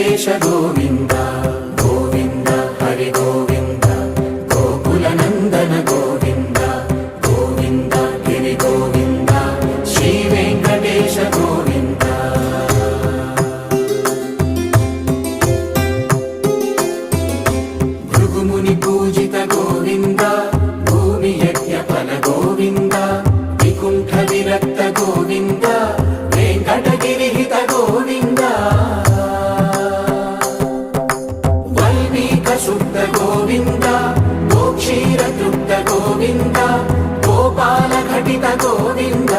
వెంకటేశ గోవింద గోవింద హరి గోవింద గోకుల నందన గోవింద గోవింద గిరి గోవింద శ్రీ వెంకటేశ గోవింద భృగుముని పూజిత గోవింద భూమి యజ్ఞ ఫల గోవింద వికుంఠ విరక్త గోవింద వెంకటగిరిహిత గోవింద వల్మీక శుద్ధ గోవింద గోక్షీర తృప్త గోవింద గోపాల ఘటిత గోవింద